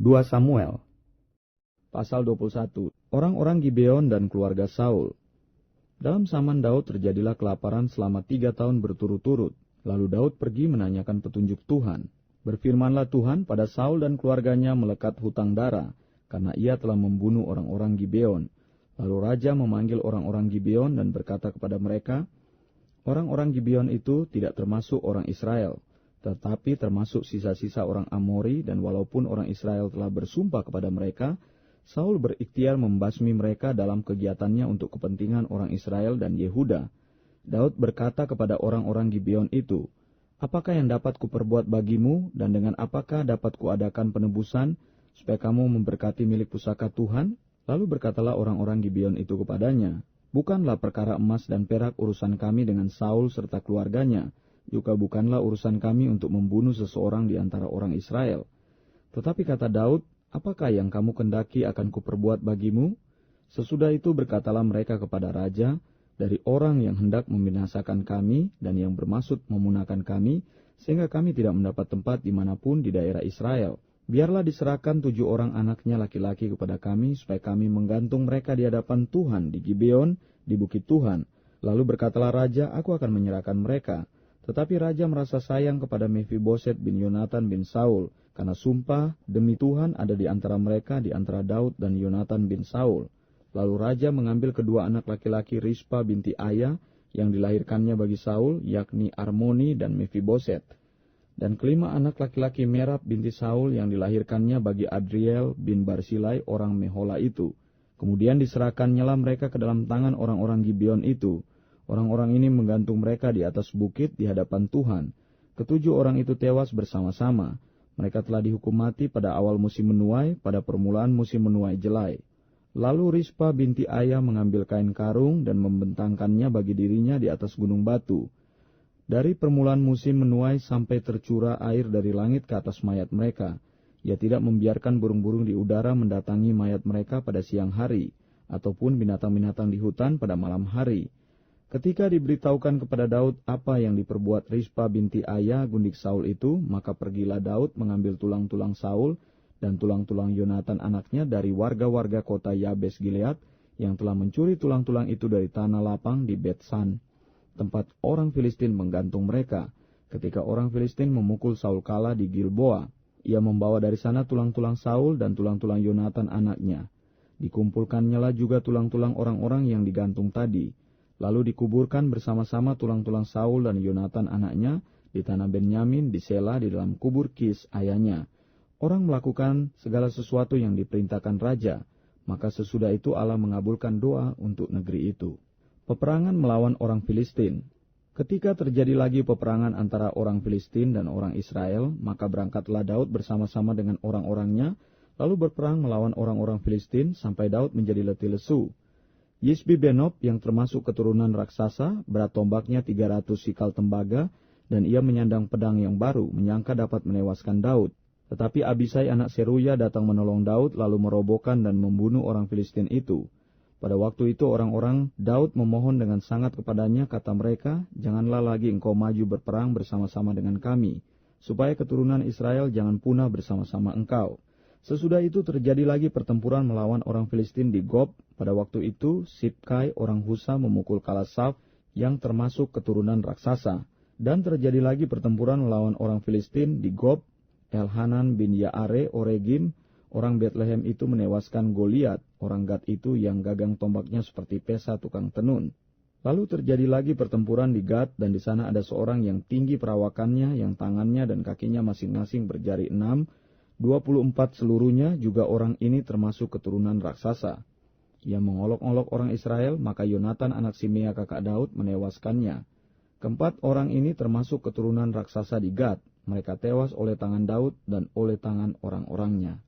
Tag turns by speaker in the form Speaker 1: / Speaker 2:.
Speaker 1: 2 Samuel Pasal 21. Orang-orang Gibeon dan keluarga Saul. Dalam zaman Daud terjadilah kelaparan selama 3 tahun berturut-turut. Lalu Daud pergi menanyakan petunjuk Tuhan. Berfirmanlah Tuhan pada Saul dan keluarganya melekat hutang darah, karena ia telah membunuh orang-orang Gibeon. Lalu raja memanggil orang-orang Gibeon dan berkata kepada mereka, orang-orang Gibeon itu tidak termasuk orang Israel, tetapi termasuk sisa-sisa orang Amori, dan walaupun orang Israel telah bersumpah kepada mereka, Saul berikhtiar membasmi mereka dalam kegiatannya untuk kepentingan orang Israel dan Yehuda. Daud berkata kepada orang-orang Gibeon itu, apakah yang dapat kuperbuat bagimu, dan dengan apakah dapat kuadakan penebusan, supaya kamu memberkati milik pusaka Tuhan? Lalu berkatalah orang-orang Gibeon itu kepadanya, bukanlah perkara emas dan perak urusan kami dengan Saul serta keluarganya, juga bukanlah urusan kami untuk membunuh seseorang di antara orang Israel. Tetapi kata Daud, apakah yang kamu kendaki akan kuperbuat bagimu? Sesudah itu berkatalah mereka kepada raja, dari orang yang hendak membinasakan kami dan yang bermaksud memunahkan kami, sehingga kami tidak mendapat tempat dimanapun di daerah Israel. Biarlah diserahkan 7 orang anaknya laki-laki kepada kami, supaya kami menggantung mereka di hadapan Tuhan di Gibeon, di bukit Tuhan. Lalu berkatalah raja, aku akan menyerahkan mereka. Tetapi raja merasa sayang kepada Mephiboset bin Yonatan bin Saul, karena sumpah demi Tuhan ada di antara mereka, di antara Daud dan Yonatan bin Saul. Lalu raja mengambil kedua anak laki-laki Rispa binti Aya, yang dilahirkannya bagi Saul, yakni Armoni dan Mephiboset. Dan kelima anak laki-laki Merab binti Saul, yang dilahirkannya bagi Adriel bin Barsilai orang Mehola itu. Kemudian diserahkannyalah mereka ke dalam tangan orang-orang Gibeon itu. Orang-orang ini menggantung mereka di atas bukit di hadapan Tuhan. Ketujuh orang itu tewas bersama-sama. Mereka telah dihukum mati pada awal musim menuai, pada permulaan musim menuai jelai. Lalu Rispa binti Aya mengambil kain karung dan membentangkannya bagi dirinya di atas gunung batu. Dari permulaan musim menuai sampai tercurah air dari langit ke atas mayat mereka. Ia tidak membiarkan burung-burung di udara mendatangi mayat mereka pada siang hari, ataupun binatang-binatang di hutan pada malam hari. Ketika diberitahukan kepada Daud apa yang diperbuat Rispa binti Aya gundik Saul itu, maka pergilah Daud mengambil tulang-tulang Saul dan tulang-tulang Yonatan anaknya dari warga-warga kota Yabes Gilead yang telah mencuri tulang-tulang itu dari tanah lapang di Bet-San, tempat orang Filistin menggantung mereka. Ketika orang Filistin memukul Saul kalah di Gilboa, ia membawa dari sana tulang-tulang Saul dan tulang-tulang Yonatan anaknya. Dikumpulkannyalah juga tulang-tulang orang-orang yang digantung tadi. Lalu dikuburkan bersama-sama tulang-tulang Saul dan Yonatan anaknya di tanah Benyamin di Sela di dalam kubur Kis ayahnya. Orang melakukan segala sesuatu yang diperintahkan raja, maka sesudah itu Allah mengabulkan doa untuk negeri itu. Peperangan melawan orang Filistin. Ketika terjadi lagi peperangan antara orang Filistin dan orang Israel, maka berangkatlah Daud bersama-sama dengan orang-orangnya, lalu berperang melawan orang-orang Filistin sampai Daud menjadi letih lesu. Yisbi Benob yang termasuk keturunan raksasa, berat tombaknya 300 sikal tembaga, dan ia menyandang pedang yang baru, menyangka dapat menewaskan Daud. Tetapi Abisai anak Seruya datang menolong Daud, lalu merobohkan dan membunuh orang Filistin itu. Pada waktu itu orang-orang Daud memohon dengan sangat kepadanya, kata mereka, janganlah lagi engkau maju berperang bersama-sama dengan kami, supaya keturunan Israel jangan punah bersama-sama engkau. Sesudah itu terjadi lagi pertempuran melawan orang Filistin di Gob. Pada waktu itu Sibkai orang Husa memukul Kalasaf yang termasuk keturunan raksasa. Dan terjadi lagi pertempuran melawan orang Filistin di Gob. Elhanan bin Yaare Oregim orang Betlehem itu menewaskan Goliat, orang Gad itu yang gagang tombaknya seperti pesa tukang tenun. Lalu terjadi lagi pertempuran di Gad, dan di sana ada seorang yang tinggi perawakannya, yang tangannya dan kakinya masing-masing berjari 6, 24 seluruhnya, juga orang ini termasuk keturunan raksasa. Ia mengolok-olok orang Israel, maka Yonatan anak Simea kakak Daud menewaskannya. Keempat orang ini termasuk keturunan raksasa di Gad. Mereka tewas oleh tangan Daud dan oleh tangan orang-orangnya.